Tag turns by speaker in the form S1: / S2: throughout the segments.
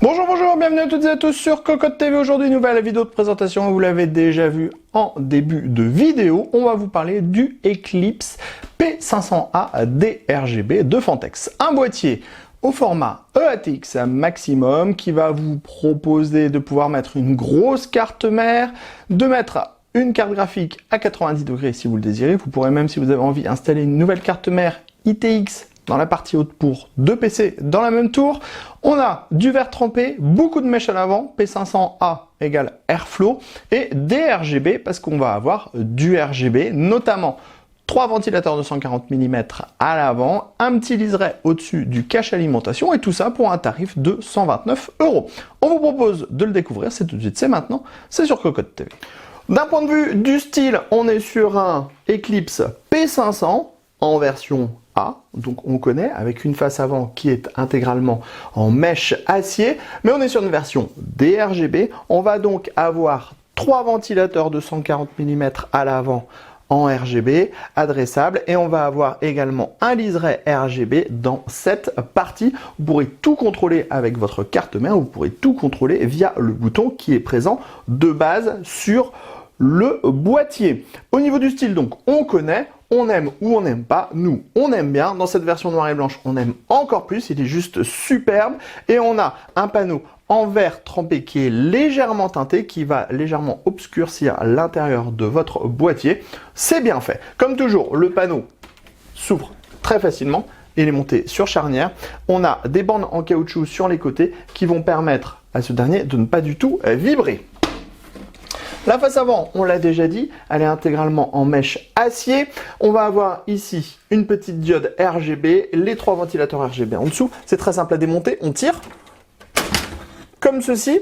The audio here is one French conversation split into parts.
S1: Bonjour, bonjour, bienvenue à toutes et à tous sur Cocotte TV. Aujourd'hui, nouvelle vidéo de présentation. Vous l'avez déjà vu en début de vidéo. On va vous parler du Eclipse P500A DRGB de Fantex. Un boîtier au format EATX maximum qui va vous proposer de pouvoir mettre une grosse carte mère, de mettre une carte graphique à 90 degrés si vous le désirez. Vous pourrez même, si vous avez envie, installer une nouvelle carte mère ITX dans la partie haute pour deux PC dans la même tour. On a du verre trempé, beaucoup de mèches à l'avant, P500A égale Airflow, et des RGB parce qu'on va avoir du RGB, notamment 3 ventilateurs de 140 mm à l'avant, un petit liseré au-dessus du cache alimentation, et tout ça pour un tarif de 129 €. On vous propose de le découvrir, c'est tout de suite, c'est maintenant, c'est sur Cocotte TV. D'un point de vue du style, on est sur un Eclipse P500 en version A, donc on connaît, avec une face avant qui est intégralement en mèche acier, mais on est sur une version DRGB. On va donc avoir 3 ventilateurs de 140 mm à l'avant en RGB, adressable, et on va avoir également un liseré RGB dans cette partie. Vous pourrez tout contrôler avec votre carte mère, vous pourrez tout contrôler via le bouton qui est présent de base sur le boîtier. Au niveau du style, donc, on connaît, on aime ou on n'aime pas. Nous, on aime bien. Dans cette version noire et blanche, on aime encore plus. Il est juste superbe. Et on a un panneau en verre trempé qui est légèrement teinté, qui va légèrement obscurcir l'intérieur de votre boîtier. C'est bien fait. Comme toujours, le panneau s'ouvre très facilement. Il est monté sur charnière. On a des bandes en caoutchouc sur les côtés qui vont permettre à ce dernier de ne pas du tout vibrer. La face avant, on l'a déjà dit, elle est intégralement en mèche acier. On va avoir ici une petite diode RGB, les 3 ventilateurs RGB en dessous. C'est très simple à démonter, on tire. Comme ceci,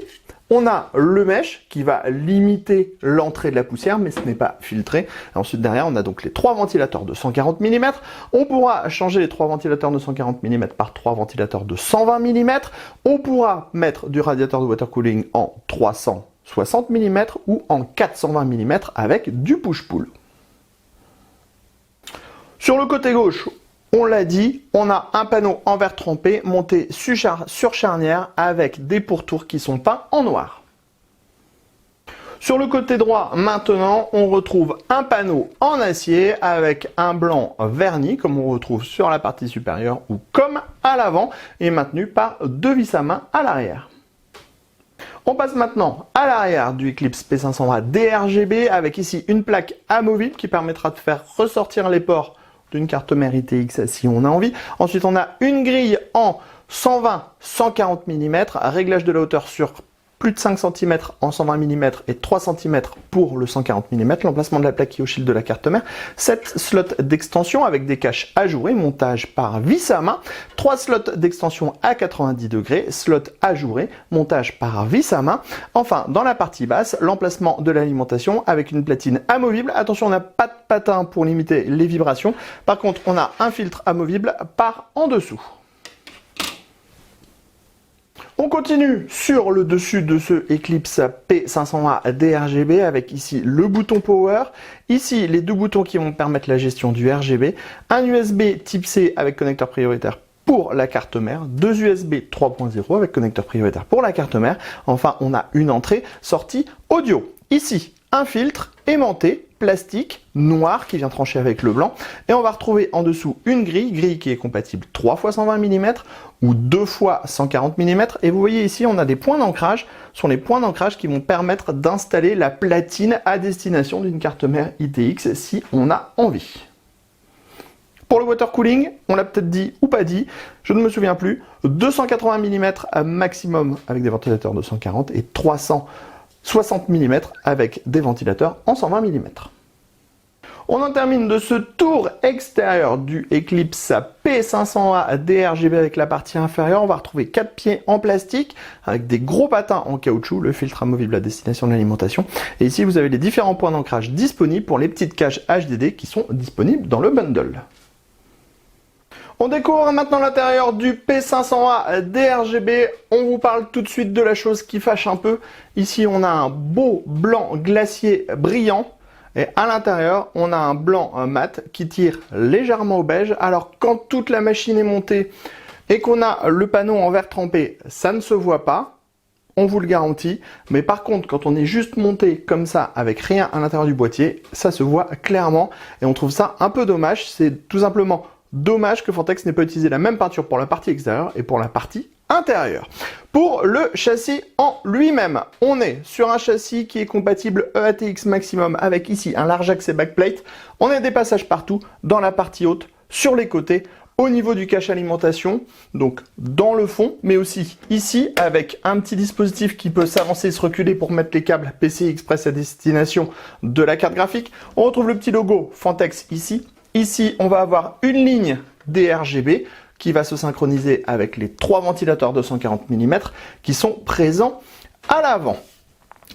S1: on a le mèche qui va limiter l'entrée de la poussière, mais ce n'est pas filtré. Et ensuite, derrière, on a donc les 3 ventilateurs de 140 mm. On pourra changer les 3 ventilateurs de 140 mm par 3 ventilateurs de 120 mm. On pourra mettre du radiateur de water cooling en 360 mm ou en 420 mm avec du push-pull. Sur le côté gauche, on l'a dit, on a un panneau en verre trempé monté sur charnière avec des pourtours qui sont peints en noir. Sur le côté droit, maintenant, on retrouve un panneau en acier avec un blanc verni, comme on retrouve sur la partie supérieure ou comme à l'avant, et maintenu par 2 vis à main à l'arrière. On passe maintenant à l'arrière du Eclipse P500A DRGB avec ici une plaque amovible qui permettra de faire ressortir les ports d'une carte mère ITX si on a envie. Ensuite, on a une grille en 120-140 mm, réglage de la hauteur sur plus de 5 cm en 120 mm et 3 cm pour le 140 mm. L'emplacement de la plaque qui est au shield de la carte mère. 7 slots d'extension avec des caches ajourées, montage par vis à main. 3 slots d'extension à 90 degrés, slot ajouré, montage par vis à main. Enfin, dans la partie basse, l'emplacement de l'alimentation avec une platine amovible. Attention, on n'a pas de patin pour limiter les vibrations. Par contre, on a un filtre amovible par en dessous. On continue sur le dessus de ce Eclipse P500A DRGB avec ici le bouton Power, ici les 2 boutons qui vont permettre la gestion du RGB, un USB Type C avec connecteur prioritaire pour la carte mère, 2 USB 3.0 avec connecteur prioritaire pour la carte mère, enfin on a une entrée sortie audio. Ici, un filtre aimanté, plastique, noir qui vient trancher avec le blanc. Et on va retrouver en dessous une grille qui est compatible 3 x 120 mm ou 2 x 140 mm. Et vous voyez ici, on a des points d'ancrage. Ce sont les points d'ancrage qui vont permettre d'installer la platine à destination d'une carte mère ITX si on a envie. Pour le water cooling, on l'a peut-être dit ou pas dit, je ne me souviens plus, 280 mm maximum avec des ventilateurs de 140 et 360 mm avec des ventilateurs en 120 mm. On en termine de ce tour extérieur du Eclipse P500A DRGB avec la partie inférieure. On va retrouver 4 pieds en plastique avec des gros patins en caoutchouc, le filtre amovible à destination de l'alimentation. Et ici, vous avez les différents points d'ancrage disponibles pour les petites caches HDD qui sont disponibles dans le bundle. On découvre maintenant l'intérieur du P500A DRGB. On vous parle tout de suite de la chose qui fâche un peu. Ici, on a un beau blanc glacier brillant. Et à l'intérieur, on a un blanc mat qui tire légèrement au beige. Alors, quand toute la machine est montée, et qu'on a le panneau en verre trempé, ça ne se voit pas, on vous le garantit. Mais par contre, quand on est juste monté comme ça, avec rien à l'intérieur du boîtier, ça se voit clairement et on trouve ça un peu dommage. C'est tout simplement dommage que Fantex n'ait pas utilisé la même peinture pour la partie extérieure et pour la partie intérieure. Pour le châssis en lui-même, on est sur un châssis qui est compatible EATX maximum avec ici un large axe et backplate. On a des passages partout, dans la partie haute, sur les côtés, au niveau du cache alimentation, donc dans le fond, mais aussi ici avec un petit dispositif qui peut s'avancer et se reculer pour mettre les câbles PCI Express à destination de la carte graphique. On retrouve le petit logo Fantex ici. Ici, on va avoir une ligne DRGB qui va se synchroniser avec les 3 ventilateurs de 140 mm qui sont présents à l'avant.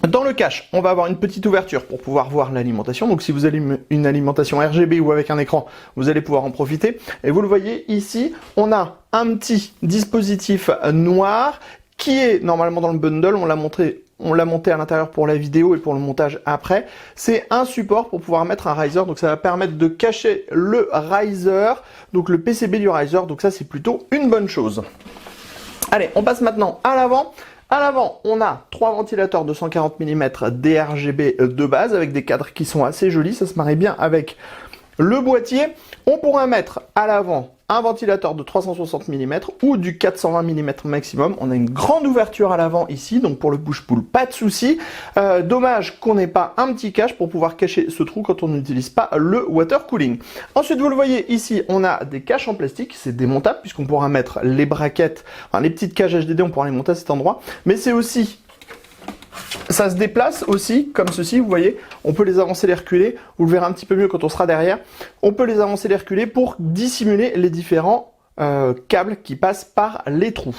S1: Dans le cache, on va avoir une petite ouverture pour pouvoir voir l'alimentation. Donc si vous avez une alimentation RGB ou avec un écran, vous allez pouvoir en profiter. Et vous le voyez ici, on a un petit dispositif noir qui est normalement dans le bundle. On l'a monté à l'intérieur pour la vidéo et pour le montage après. C'est un support pour pouvoir mettre un riser. Donc ça va permettre de cacher le riser, donc le PCB du riser. Donc ça, c'est plutôt une bonne chose. Allez, on passe maintenant à l'avant. À l'avant, on a 3 ventilateurs de 140 mm DRGB de base avec des cadres qui sont assez jolis. Ça se marie bien avec le boîtier. On pourra mettre à l'avant un ventilateur de 360 mm ou du 420 mm maximum. On a une grande ouverture à l'avant ici, donc pour le push-pull, pas de souci. Dommage qu'on n'ait pas un petit cache pour pouvoir cacher ce trou quand on n'utilise pas le water cooling. Ensuite, vous le voyez ici, on a des caches en plastique, c'est démontable puisqu'on pourra mettre les braquettes, enfin les petites cages HDD, on pourra les monter à cet endroit, mais c'est aussi... Ça se déplace aussi, comme ceci, vous voyez, on peut les avancer, les reculer, vous le verrez un petit peu mieux quand on sera derrière, on peut les avancer, les reculer pour dissimuler les différents câbles qui passent par les trous.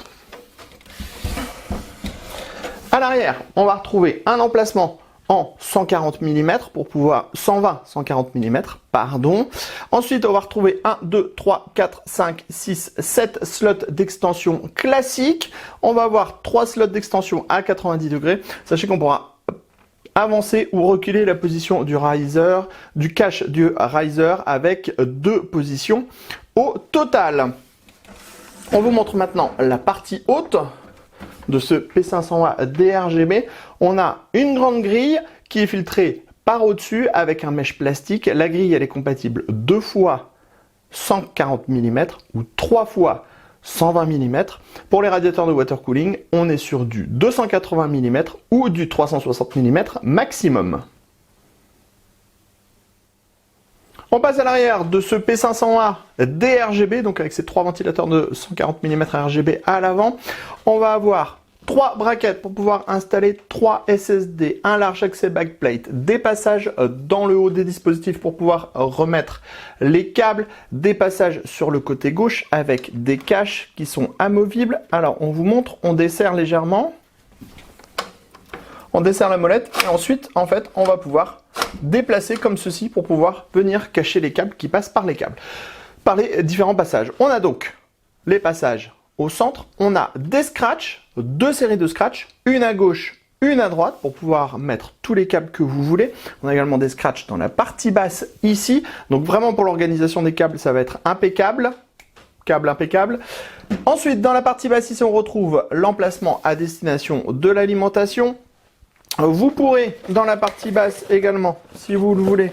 S1: À l'arrière, on va retrouver un emplacement en 140 mm pour pouvoir 140 mm, pardon. Ensuite, on va retrouver 1, 2, 3, 4, 5, 6, 7 slots d'extension classiques. On va avoir 3 slots d'extension à 90 degrés. Sachez qu'on pourra avancer ou reculer la position du riser, du cache du riser avec 2 positions au total. On vous montre maintenant la partie haute de ce P500A DRGB. On a une grande grille qui est filtrée par au-dessus avec un mesh plastique. La grille, elle est compatible 2 fois 140 mm ou 3 fois 120 mm. Pour les radiateurs de water cooling, on est sur du 280 mm ou du 360 mm maximum. On passe à l'arrière de ce P500A DRGB, donc avec ces 3 ventilateurs de 140 mm RGB à l'avant. On va avoir 3 braquettes pour pouvoir installer 3 SSD, un large accès backplate, des passages dans le haut des dispositifs pour pouvoir remettre les câbles, des passages sur le côté gauche avec des caches qui sont amovibles. Alors on vous montre, on desserre légèrement, on desserre la molette et ensuite en fait on va pouvoir déplacer comme ceci pour pouvoir venir cacher les câbles qui passent par les câbles, par les différents passages. On a donc les passages au centre, on a des scratchs, 2 séries de scratchs, une à gauche, une à droite pour pouvoir mettre tous les câbles que vous voulez. On a également des scratchs dans la partie basse ici, donc vraiment pour l'organisation des câbles ça va être impeccable, câble impeccable. Ensuite dans la partie basse ici on retrouve l'emplacement à destination de l'alimentation. Vous pourrez dans la partie basse également, si vous le voulez,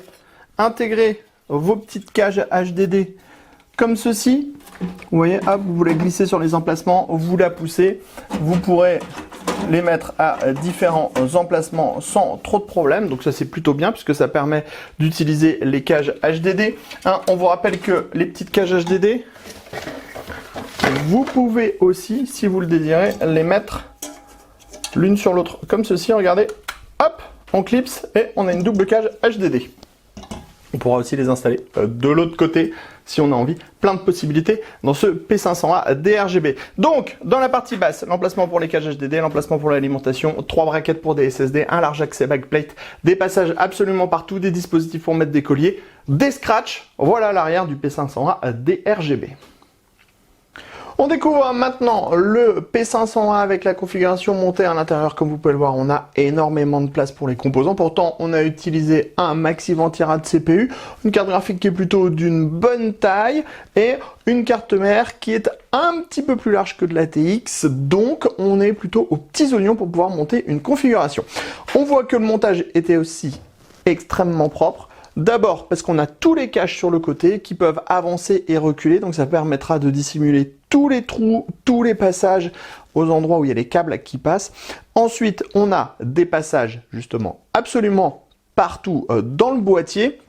S1: intégrer vos petites cages HDD comme ceci. Vous voyez, hop, vous voulez glisser sur les emplacements, vous la poussez. Vous pourrez les mettre à différents emplacements sans trop de problèmes. Donc ça c'est plutôt bien puisque ça permet d'utiliser les cages HDD. On vous rappelle que les petites cages HDD, vous pouvez aussi, si vous le désirez, les mettre l'une sur l'autre comme ceci. Regardez, hop, on clipse et on a une double cage HDD. On pourra aussi les installer de l'autre côté si on a envie. Plein de possibilités dans ce P500A DRGB. Donc, dans la partie basse, l'emplacement pour les cages HDD, l'emplacement pour l'alimentation, 3 braquettes pour des SSD, un large accès backplate, des passages absolument partout, des dispositifs pour mettre des colliers, des scratchs. Voilà l'arrière du P500A DRGB. On découvre maintenant le P500A avec la configuration montée à l'intérieur. Comme vous pouvez le voir, on a énormément de place pour les composants. Pourtant, on a utilisé un maxi ventirad CPU, une carte graphique qui est plutôt d'une bonne taille et une carte mère qui est un petit peu plus large que de la TX. Donc, on est plutôt aux petits oignons pour pouvoir monter une configuration. On voit que le montage était aussi extrêmement propre. D'abord parce qu'on a tous les caches sur le côté qui peuvent avancer et reculer, donc ça permettra de dissimuler tous les trous, tous les passages aux endroits où il y a les câbles qui passent. Ensuite, on a des passages justement absolument partout dans le boîtier.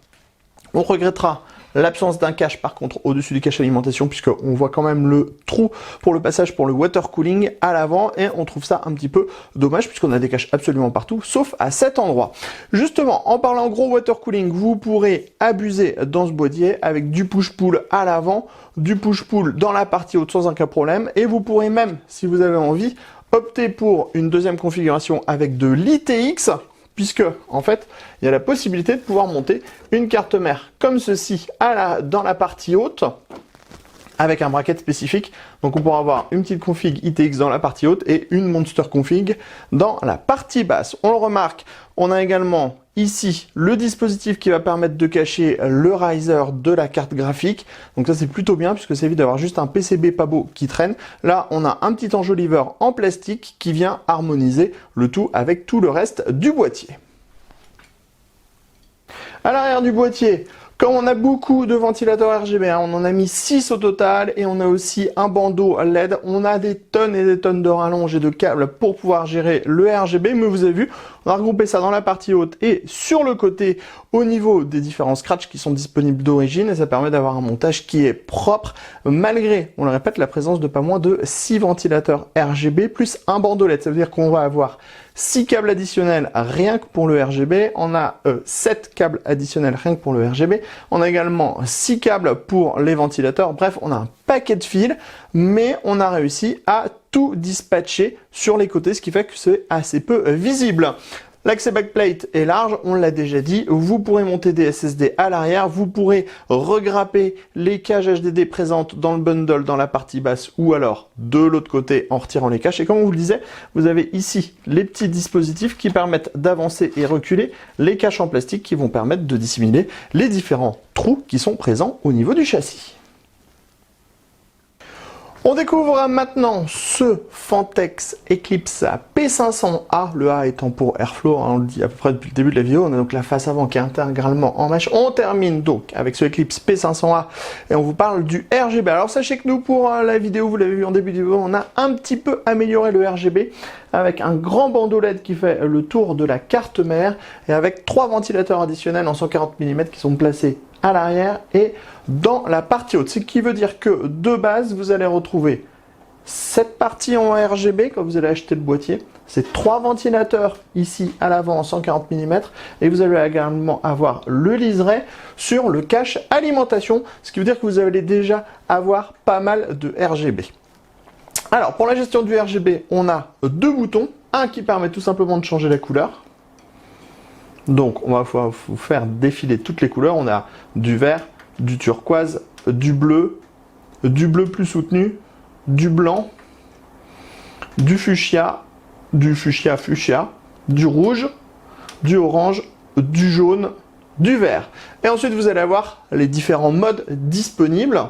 S1: On regrettera l'absence d'un cache par contre au-dessus du cache alimentation, puisqu'on voit quand même le trou pour le passage pour le water cooling à l'avant, et on trouve ça un petit peu dommage puisqu'on a des caches absolument partout sauf à cet endroit. Justement, en parlant gros water cooling, vous pourrez abuser dans ce boîtier avec du push-pull à l'avant, du push-pull dans la partie haute sans aucun problème, et vous pourrez même, si vous avez envie, opter pour une deuxième configuration avec de l'ITX, puisque en fait, il y a la possibilité de pouvoir monter une carte mère comme ceci dans la partie haute, avec un bracket spécifique. Donc on pourra avoir une petite config ITX dans la partie haute et une monster config dans la partie basse. On le remarque, on a également ici le dispositif qui va permettre de cacher le riser de la carte graphique. Donc ça c'est plutôt bien puisque ça évite d'avoir juste un PCB pas beau qui traîne. Là on a un petit enjoliveur en plastique qui vient harmoniser le tout avec tout le reste du boîtier. À l'arrière du boîtier, comme on a beaucoup de ventilateurs RGB, on en a mis 6 au total, et on a aussi un bandeau LED. On a des tonnes et des tonnes de rallonges et de câbles pour pouvoir gérer le RGB, mais vous avez vu, on a regroupé ça dans la partie haute et sur le côté au niveau des différents scratchs qui sont disponibles d'origine, et ça permet d'avoir un montage qui est propre malgré, on le répète, la présence de pas moins de 6 ventilateurs RGB plus un bandeau LED. Ça veut dire qu'on va avoir 6 câbles additionnels rien que pour le RGB, on a 7 câbles additionnels rien que pour le RGB, on a également 6 câbles pour les ventilateurs, bref, on a un paquet de fils, mais on a réussi à tout dispatcher sur les côtés, ce qui fait que c'est assez peu visible. L'accès backplate est large, on l'a déjà dit, vous pourrez monter des SSD à l'arrière, vous pourrez regrapper les cages HDD présentes dans le bundle dans la partie basse ou alors de l'autre côté en retirant les caches. Et comme on vous le disait, vous avez ici les petits dispositifs qui permettent d'avancer et reculer les caches en plastique qui vont permettre de dissimuler les différents trous qui sont présents au niveau du châssis. On découvre maintenant ce Fantex Eclipse P500A, le A étant pour Airflow, on le dit à peu près depuis le début de la vidéo. On a donc la face avant qui est intégralement en mesh. On termine donc avec ce Eclipse P500A et on vous parle du RGB. Alors sachez que nous, pour la vidéo, vous l'avez vu en début de vidéo, on a un petit peu amélioré le RGB avec un grand bandeau LED qui fait le tour de la carte mère et avec 3 ventilateurs additionnels en 140 mm qui sont placés à l'arrière et dans la partie haute. Ce qui veut dire que de base, vous allez retrouver cette partie en RGB quand vous allez acheter le boîtier. C'est 3 ventilateurs ici à l'avant en 140 mm et vous allez également avoir le liseré sur le cache alimentation, ce qui veut dire que vous allez déjà avoir pas mal de RGB. Alors pour la gestion du RGB, on a 2 boutons, un qui permet tout simplement de changer la couleur. Donc on va vous faire défiler toutes les couleurs. On a du vert, du turquoise, du bleu plus soutenu, du blanc, du fuchsia, du rouge, du orange, du jaune, du vert. Et ensuite vous allez avoir les différents modes disponibles.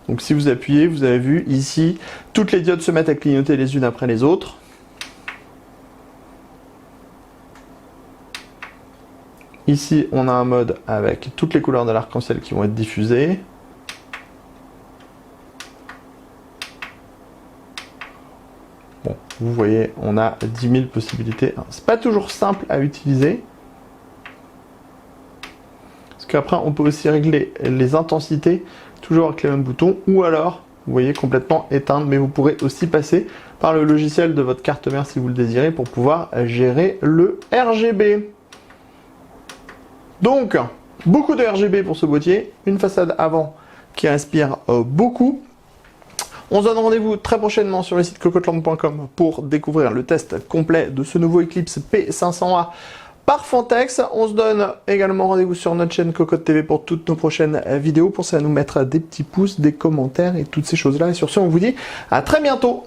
S1: Donc si vous appuyez, vous avez vu ici, toutes les diodes se mettent à clignoter les unes après les autres. Ici, on a un mode avec toutes les couleurs de l'arc-en-ciel qui vont être diffusées. Bon, vous voyez, on a 10 000 possibilités. C'est pas toujours simple à utiliser. Parce qu'après, on peut aussi régler les intensités, toujours avec les mêmes boutons, ou alors, vous voyez, complètement éteindre. Mais vous pourrez aussi passer par le logiciel de votre carte mère si vous le désirez pour pouvoir gérer le RGB. Donc, beaucoup de RGB pour ce boîtier, une façade avant qui respire beaucoup. On se donne rendez-vous très prochainement sur le site cocotland.com pour découvrir le test complet de ce nouveau Eclipse P500A par Fantex. On se donne également rendez-vous sur notre chaîne Cocotte TV pour toutes nos prochaines vidéos. Pensez à nous mettre des petits pouces, des commentaires et toutes ces choses-là. Et sur ce, on vous dit à très bientôt.